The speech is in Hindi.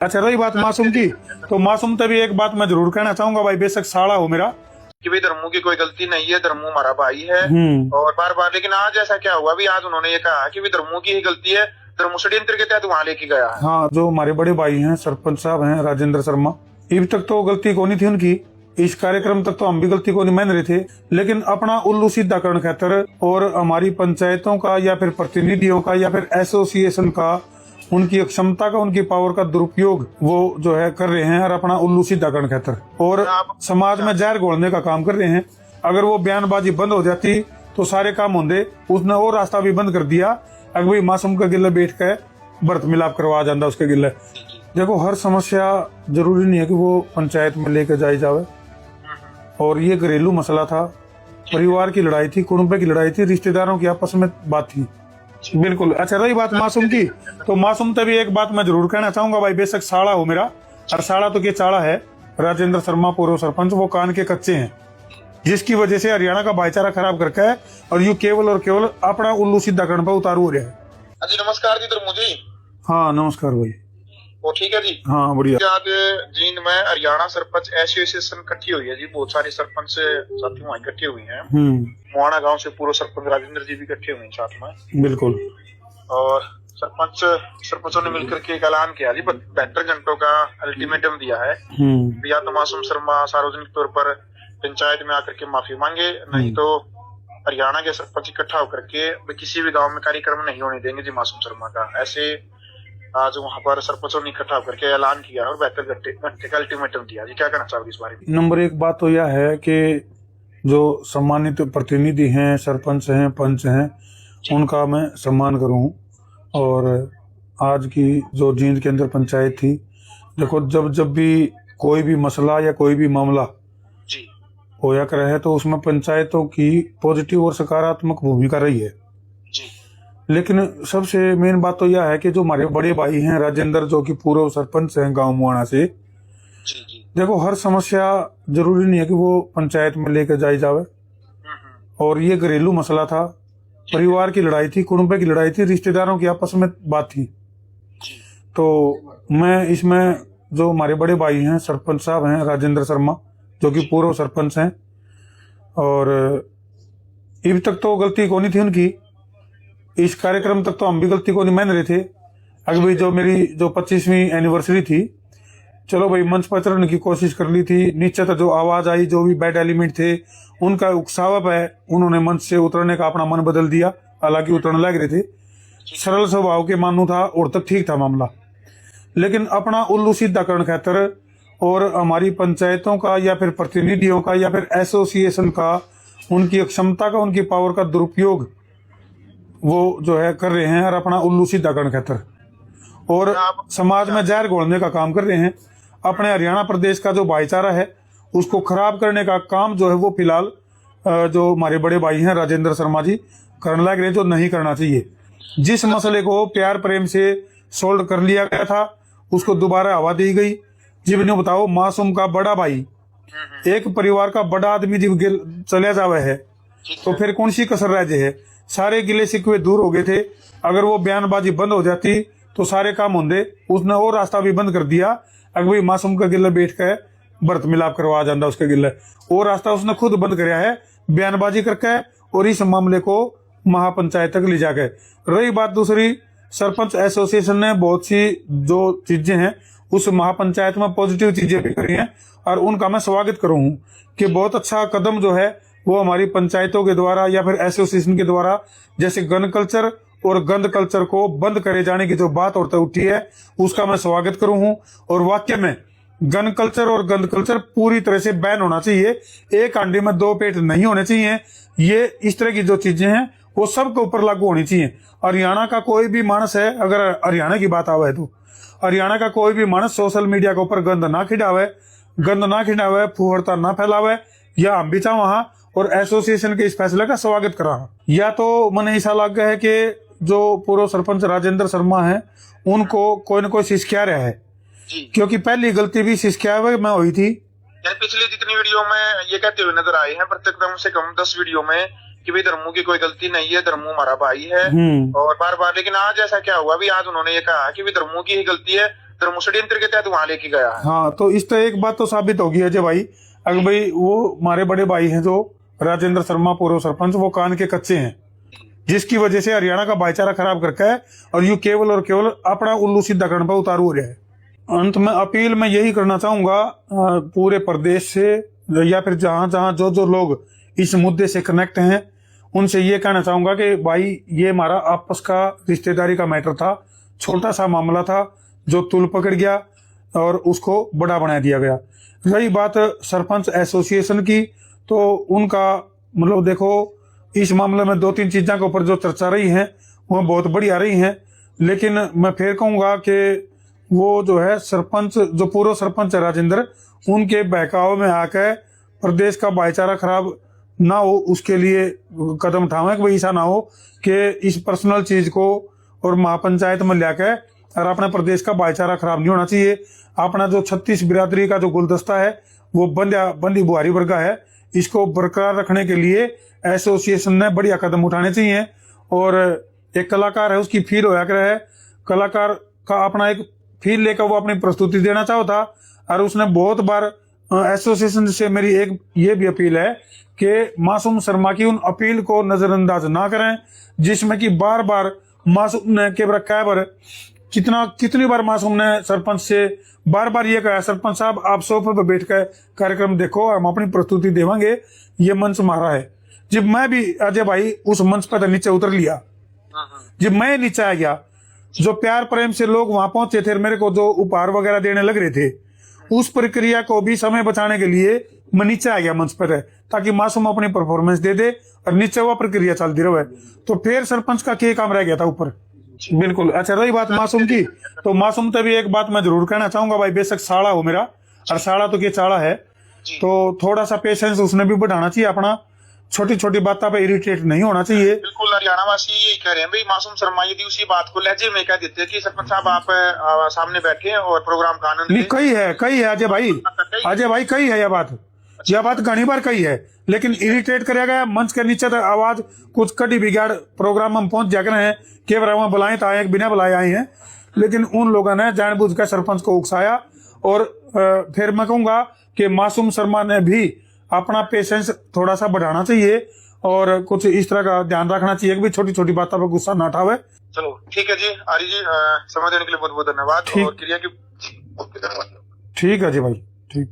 अच्छा, रही बात मासूम की, तो मासूम तभी एक बात मैं जरूर कहना चाहूंगा भाई, बेशक साड़ा हो मेरा कि भाई धर्मू की कोई गलती नहीं है, धर्मू हमारा भाई है। और बार बार, लेकिन आज ऐसा क्या हुआ, भी आज उन्होंने ये कहा कि भाई धर्मू की ही गलती है, धर्मू षड्यंत्र के तहत वहां लेके गया है। हाँ, जो हमारे बड़े भाई हैं सरपंच साहब हैं राजेंद्र शर्मा, अब तक तो गलती को नहीं थी उनकी, इस कार्यक्रम तक तो हम भी गलती को नहीं मान रहे थे, लेकिन अपना उल्लू सीधा करने खातिर और हमारी पंचायतों का या फिर प्रतिनिधियों का या फिर एसोसिएशन का, उनकी क्षमता का, उनकी पावर का दुरुपयोग वो जो है कर रहे हैं और अपना उल्लू सीधा करने खातिर और समाज में जहर घोलने का काम कर रहे हैं। अगर वो बयानबाजी बंद हो जाती तो सारे काम होंगे। उसने वो रास्ता भी बंद कर दिया, अगर भाई मासूम का गिल्ला बैठ के व्रत मिलाप करवा जाता उसके गिल्ले। देखो, हर समस्या जरूरी नहीं है कि वो पंचायत में लेकर जाई जावे, और ये घरेलू मसला था, परिवार की लड़ाई थी, कुटुंब की लड़ाई थी, रिश्तेदारों की आपस में बात थी। बिल्कुल। अच्छा, रही बात मासूम की, तो मासूम तभी एक बात मैं जरूर कहना चाहूंगा भाई, बेशक साड़ा हो मेरा, और साड़ा तो ये चाड़ा है राजेंद्र शर्मा पूर्व सरपंच, वो कान के कच्चे हैं, जिसकी वजह से हरियाणा का भाईचारा खराब करके है और यू केवल और केवल अपना उल्लू सीधा करने पर उतारू हो रहा है। जी नमस्कार जी धर्मू जी। हाँ नमस्कार भाई। वो ठीक है जी। हाँ बढ़िया। आज जींद में हरियाणा सरपंच एसोसिएशन इकट्ठी हुई है जी, बहुत सारे सरपंच साथी वहाँ इकट्ठे हुए हैं। मुआना गांव से पूर्व सरपंच राजेंद्र जी भी इकट्ठे हुए हैं साथ में। बिल्कुल। और सरपंचों ने मिलकर के एक ऐलान किया जी, 72 घंटों का अल्टीमेटम दिया है। या तो मासूम शर्मा सार्वजनिक तौर पर पंचायत में आकर के माफी मांगे, नहीं तो हरियाणा के सरपंच इकट्ठा होकर के किसी भी गांव में कार्यक्रम नहीं होने देंगे जी मासूम शर्मा का। ऐसे आज वहाँ पर सरपंचों ने इकट्ठा होकर के ऐलान किया और 72 घंटे का अल्टीमेटम दिया जी। क्या कहना चाहोगे इस बारे में? नंबर एक बात तो यह है कि जो सम्मानित प्रतिनिधि हैं, सरपंच हैं, पंच हैं, उनका मैं सम्मान करूं। और आज की जो जींद के अंदर पंचायत थी, देखो जब जब भी कोई भी मसला या कोई भी मामला जी होया कर है तो उसमें पंचायतों की पॉजिटिव और सकारात्मक भूमिका रही है जी। लेकिन सबसे मेन बात तो यह है कि जो हमारे बड़े भाई हैं राजेंद्र, जो कि पूर्व सरपंच हैं गांव मुआना से, जी जी। देखो हर समस्या जरूरी नहीं है कि वो पंचायत में लेकर जाई जावे, और ये घरेलू मसला था, परिवार की लड़ाई थी, कुटुंब की लड़ाई थी, रिश्तेदारों की आपस में बात थी। तो मैं इसमें जो हमारे बड़े भाई हैं सरपंच साहब हैं राजेंद्र शर्मा, जो कि पूर्व सरपंच हैं, और अब तक तो गलती को नहीं थी उनकी, इस कार्यक्रम तक तो हम भी गलती को नहीं मान रहे थे। अगर भाई जो मेरी जो 25वीं एनिवर्सरी थी, चलो भाई मंच पर चढ़ने की कोशिश कर ली थी, नीचे तो जो आवाज आई, जो भी बैड एलिमेंट थे उनका उकसावा है, उन्होंने मंच से उतरने का अपना मन बदल दिया, हालांकि उतरने लग रहे थे, सरल स्वभाव के मानू था और तक ठीक था मामला, लेकिन अपना उल्लू सीधा करने खातिर और हमारी पंचायतों का या फिर प्रतिनिधियों का या फिर एसोसिएशन का, उनकी क्षमता का, उनकी पावर का दुरुपयोग वो जो है कर रहे हैं और अपना उल्लू सीधा करने खातिर और समाज में जहर घोलने का काम कर रहे हैं। अपने हरियाणा प्रदेश का जो भाईचारा है उसको खराब करने का काम जो है वो फिलहाल जो हमारे बड़े भाई हैं राजेंद्र शर्मा जी करने लग रहे, जो नहीं करना चाहिए। जिस मसले को प्यार प्रेम से सोल्व कर लिया गया था उसको दोबारा हवा दी गई। जब नहीं बताओ, मासूम का बड़ा भाई, एक परिवार का बड़ा आदमी जब चले जावे है तो फिर कौन सी कसर रह जाए? सारे गिले शिकवे दूर हो गए थे। अगर वो बयानबाजी बंद हो जाती तो सारे काम होंगे। उसने वो रास्ता भी बंद कर दिया, अगर भाई मासूम का गिल्ला बैठ के व्रत मिलाप करवा जाता उसके गिल्ले, वो रास्ता उसने खुद बंद कराया है बयानबाजी करके और इस मामले को महापंचायत तक ले जाके। रही बात दूसरी, सरपंच एसोसिएशन ने बहुत सी जो चीजें हैं उस महापंचायत में पॉजिटिव चीजें भी करी हैं और उनका मैं स्वागत करूं कि बहुत अच्छा कदम जो है वो हमारी पंचायतों के द्वारा या फिर एसोसिएशन के द्वारा, जैसे गन कल्चर और गंद कल्चर को बंद करे जाने की जो बात और उठी है उसका मैं स्वागत करूं हूं। और वाकई में गन कल्चर और गंद कल्चर पूरी तरह से बैन होना चाहिए, एक हांडी में दो पेट नहीं होने चाहिए। ये इस तरह की जो चीजें हैं वो सबके ऊपर लागू होनी चाहिए। हरियाणा का कोई भी मानस है, अगर हरियाणा की बात आवे तो हरियाणा का कोई भी मानस सोशल मीडिया के ऊपर गंद ना खिंडावे, फुहरता ना फैलावे, या हम भी चाह वहां और एसोसिएशन के इस फैसले का स्वागत करा। या तो मैंने ऐसा लग गया है कि जो पूर्व सरपंच राजेंद्र शर्मा है उनको कोई न कोई सिस्किया रहा है, क्योंकि पहली गलती भी सिस्किया में हुई थी। पिछली जितनी वीडियो में ये कहते हुए नजर आए हैं, प्रत्येक कम से कम 10 वीडियो में कि भाई धर्मू की कोई गलती नहीं है, धर्मू हमारा भाई है। और बार बार, लेकिन आज ऐसा क्या हुआ, भी आज उन्होंने ये कहा कि भाई धर्मू की ही गलती है, धर्म षड्यंत्र के तहत वहां लेके गया है। हाँ, तो इस तरह एक बात तो साबित होगी अजय भाई, अगर भाई वो हमारे बड़े भाई हैं जो राजेंद्र शर्मा पूर्व सरपंच, वो कान के कच्चे हैं, जिसकी वजह से हरियाणा का भाईचारा खराब करके है और यू केवल और केवल अपना उल्लू सीधा करने पर उतारू हो रहा है। अंत में अपील मैं यही करना चाहूंगा पूरे प्रदेश से, या फिर जहां जहां जो जो लोग इस मुद्दे से कनेक्ट हैं, उनसे ये कहना चाहूंगा कि भाई ये हमारा आपस का रिश्तेदारी का मैटर था, छोटा सा मामला था जो तुल पकड़ गया और उसको बड़ा बना दिया गया। रही बात सरपंच एसोसिएशन की, तो उनका मतलब देखो इस मामले में 2-3 चीजों के ऊपर जो चर्चा रही है वो बहुत बढ़िया रही है, लेकिन मैं फिर कहूंगा कि वो जो है सरपंच, जो पूर्व सरपंच है राजेंद्र, उनके बहकाव में आकर प्रदेश का भाईचारा खराब ना हो उसके लिए कदम उठावें कि भाई ऐसा ना हो कि इस पर्सनल चीज को और महापंचायत में लेकर और अपने प्रदेश का भाईचारा खराब नहीं होना चाहिए। अपना जो 36 बिरादरी का जो गुलदस्ता है वो बंदी बुहारी वर्गा है, इसको बरकरार रखने के लिए एसोसिएशन ने बढ़िया कदम उठाने चाहिए। और एक कलाकार है, उसकी फील होया कर है, कलाकार का अपना एक फील लेकर वो अपनी प्रस्तुति देना चाहता, और उसने बहुत बार एसोसिएशन से मेरी एक ये भी अपील है कि मासूम शर्मा की उन अपील को नजरअंदाज ना करें, जिसमें कि बार बार मासूम ने के बरकरार कितनी बार मासूम ने सरपंच से बार बार ये कहा, सरपंच साहब आप सोफे पर बैठ कर कार्यक्रम देखो, हम अपनी प्रस्तुति देवांगे, ये मंच हमारा है। जब मैं भी अजय भाई उस मंच पर नीचे उतर लिया, जब मैं नीचे आ गया, जो प्यार प्रेम से लोग वहां पहुंचे थे, मेरे को जो उपहार वगैरह देने लग रहे थे, उस प्रक्रिया को भी समय बचाने के लिए मैं नीचे आ गया मंच पर, ताकि मासूम अपनी परफॉर्मेंस दे दे और नीचे वो प्रक्रिया चलती रहे। तो फिर सरपंच का क्या काम रह गया था ऊपर। बिल्कुल। अच्छा, रही बात मासूम की, तो मासूम तभी एक बात मैं जरूर कहना चाहूंगा भाई, बेशक साड़ा हो मेरा, और साड़ा तो ये चाड़ा है, तो थोड़ा सा पेशेंस उसने भी बढ़ाना चाहिए अपना, छोटी छोटी बातों पे इरिटेट नहीं होना चाहिए। बिल्कुल, हरियाणा वासी यही कह रहे हैं भाई, मासूम शर्मा यदि उसी बात को लहजे में कह देते कि सरपंच साहब आप सामने बैठे और प्रोग्राम का आनंद नहीं, कही है अजय भाई कही है यह बात घनी बार कही है, लेकिन इरिटेट कराया गया मंच के नीचे तक आवाज कुछ कड़ी बिगाड़ प्रोग्राम में पहुंच जाकर हैं, केवल वहां बुलाए तो आए, बिना बुलाए आए हैं, लेकिन उन लोगों ने जानबूझकर सरपंच को उकसाया। और फिर मैं कहूंगा कि मासूम शर्मा ने भी अपना पेशेंस थोड़ा सा बढ़ाना चाहिए और कुछ इस तरह का ध्यान रखना चाहिए कि छोटी छोटी बातों पर गुस्सा ना उठावे। चलो ठीक है जी, आर्य जी समय देने के लिए बहुत बहुत धन्यवाद। और क्रिया की ठीक है जी भाई, ठीक।